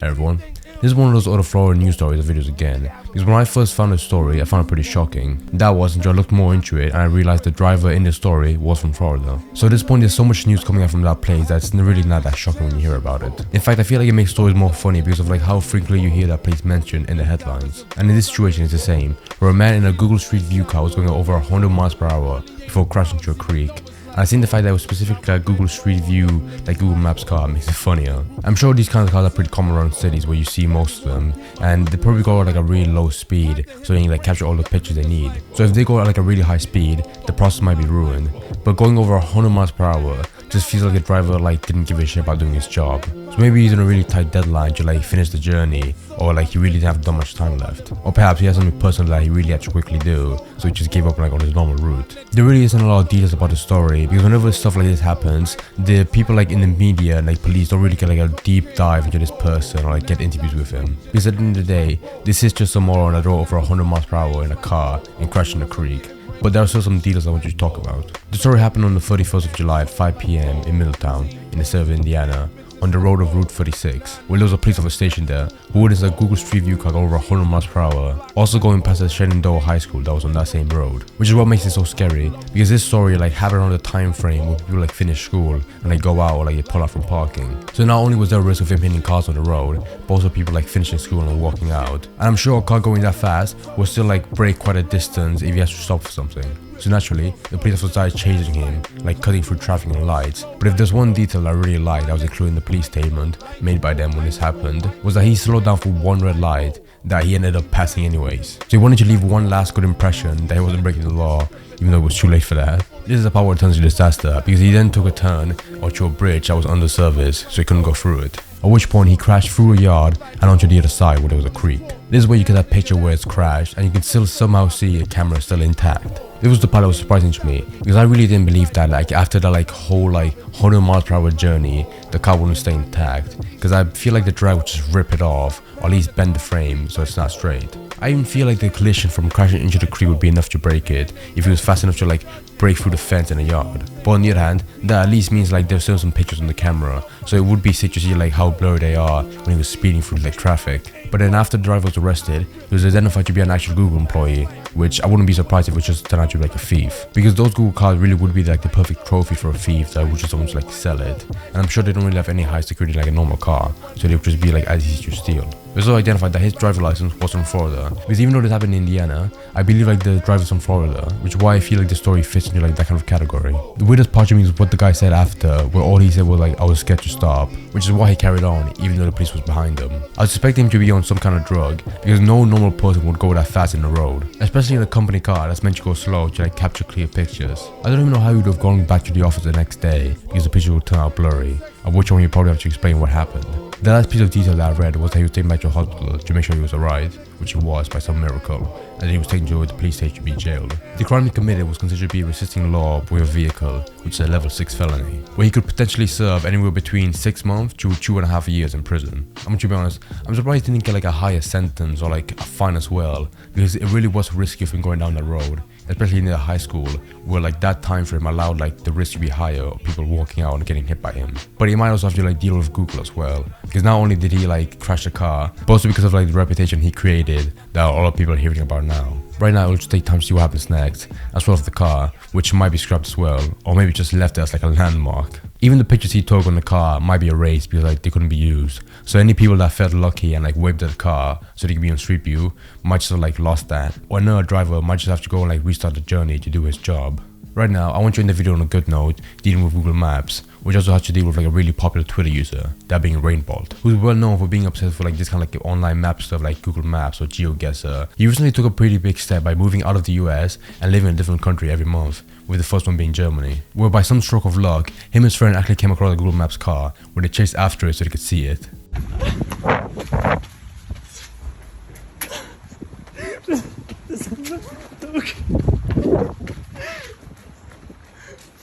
Hey everyone, this is one of those other Florida news stories or videos again, because when I first found the story I found it pretty shocking. That was until I looked more into it and I realized the driver in the story was from Florida. So at this point there's so much news coming out from that place that it's really not that shocking when you hear about it. In fact, I feel like it makes stories more funny because of like how frequently you hear that place mentioned in the headlines. And in this situation it's the same, where a man in a Google Street View car was going over 100 miles per hour before crashing into a creek. And I think the fact that it was specifically like Google Street View, like Google Maps car, makes it funnier. I'm sure these kinds of cars are pretty common around cities where you see most of them, and they probably go at like a really low speed so they can like capture all the pictures they need. So if they go at like a really high speed, the process might be ruined. But going over 100 miles per hour just feels like the driver like didn't give a shit about doing his job. So maybe he's on a really tight deadline to like finish the journey, or like he really didn't have that much time left. Or perhaps he has something personal that he really had to quickly do, so he just gave up like on his normal route. There really isn't a lot of details about the story, because whenever stuff like this happens, the people like in the media and like police don't really get like a deep dive into this person or like get interviews with him. Because at the end of the day, this is just some moron that drove over 100 miles per hour in a car and crashed in a creek. But there are still some details I want you to talk about. The story happened on the 31st of July at 5 p.m. in Middletown, in the state of Indiana, on the road of Route 36, where there was a police officer stationed there who witnessed a Google Street View car go over 100 miles per hour, also going past the Shenandoah High School that was on that same road. Which is what makes it so scary, because this story like happened around the time frame where people like finish school and like go out or like they pull out from parking. So not only was there a risk of him hitting cars on the road, but also people like finishing school and walking out. And I'm sure a car going that fast will still like break quite a distance if he has to stop for something. So naturally, the police officer started chasing him, like cutting through traffic and lights. But if there's one detail I really liked that was included in the police statement made by them when this happened, was that he slowed down for one red light that he ended up passing anyways. So he wanted to leave one last good impression that he wasn't breaking the law, even though it was too late for that. This is the part where it turns to disaster, because he then took a turn onto a bridge that was under service, so he couldn't go through it. At which point he crashed through a yard and onto the other side where there was a creek. This is where you get that picture where it's crashed and you can still somehow see the camera still intact. This was the part that was surprising to me, because I really didn't believe that like after that like whole like 100 miles per hour journey, the car wouldn't stay intact, because I feel like the drag would just rip it off or at least bend the frame so it's not straight. I even feel like the collision from crashing into the creek would be enough to break it if he was fast enough to like break through the fence in a yard. But on the other hand, that at least means like there's still some pictures on the camera, so it would be sick to see like how blurry they are when he was speeding through like traffic. But then after the driver was arrested, he was identified to be an actual Google employee, which I wouldn't be surprised if it just turned out to be like a thief, because those Google cars really would be like the perfect trophy for a thief that would just want to like sell it. And I'm sure they don't really have any high security like a normal car, so they would just be like as easy to steal. It was also identified that his driver license was from Florida, because even though this happened in Indiana, I believe like the driver's from Florida, which is why I feel like the story fits into like that kind of category. The weirdest part to me is what the guy said after, where all he said was like, I was scared to stop, which is why he carried on even though the police was behind him. I was expecting him to be on some kind of drug, because no normal person would go that fast in the road, especially in a company car that's meant to go slow to like capture clear pictures. I don't even know how he would have gone back to the office the next day, because the picture would turn out blurry, at which point you probably have to explain what happened. The last piece of detail that I read was that he was taken back to a hospital to make sure he was alright, which he was by some miracle, and then he was taken to the police station to be jailed. The crime he committed was considered to be resisting law with a vehicle, which is a level 6 felony, where he could potentially serve anywhere between 6 months to 2.5 years in prison. I'm to be honest, I'm surprised he didn't get like a higher sentence or like a fine as well, because it really was risky of him going down that road, especially in the high school, where like that time frame allowed like the risk to be higher of people walking out and getting hit by him. But he might also have to like deal with Google as well, because not only did he like crash the car, but also because of like the reputation he created that a lot of people are hearing about now. Right now, it'll just take time to see what happens next, as well as the car, which might be scrapped as well, or maybe just left as like a landmark. Even the pictures he took on the car might be erased because like they couldn't be used. So any people that felt lucky and like waved at the car so they could be on Street View might just have like lost that. Or another driver might just have to go and like restart the journey to do his job. Right now, I want to end the video on a good note, dealing with Google Maps, which also has to deal with like a really popular Twitter user, that being Rainbolt, who's well known for being obsessed with like this kind of like online map stuff like Google Maps or GeoGuessr. He recently took a pretty big step by moving out of the US and living in a different country every month, with the first one being Germany, where by some stroke of luck, him and his friend actually came across a Google Maps car, where they chased after it so they could see it.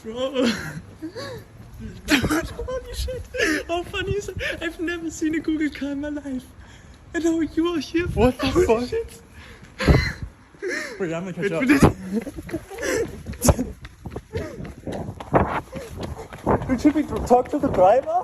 Bro. Holy shit. How funny is it? I've never seen a Google car in my life. And now you are here. What the fuck? Shit. Wait, I'm gonna catch up. Should we talk to the driver?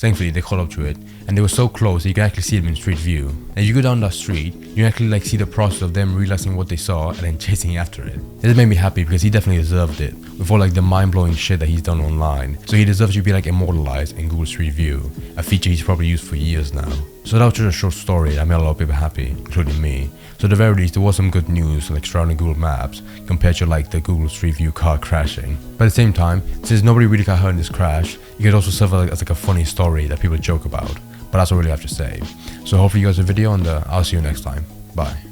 Thankfully, they caught up to it, and they were so close that you can actually see them in street view. And if you go down that street, you can actually like see the process of them realizing what they saw and then chasing after it. This made me happy because he definitely deserved it, with all like the mind-blowing shit that he's done online. So he deserves to be like immortalized in Google Street View, a feature he's probably used for years now. So that was just a short story that made a lot of people happy, including me. So at the very least, there was some good news like surrounding Google Maps compared to like the Google Street View car crashing. But at the same time, since nobody really got hurt in this crash, it could also serve as like a funny story that people joke about. But that's all I really have to say. So hopefully you guys enjoyed the video, and I'll see you next time. Bye.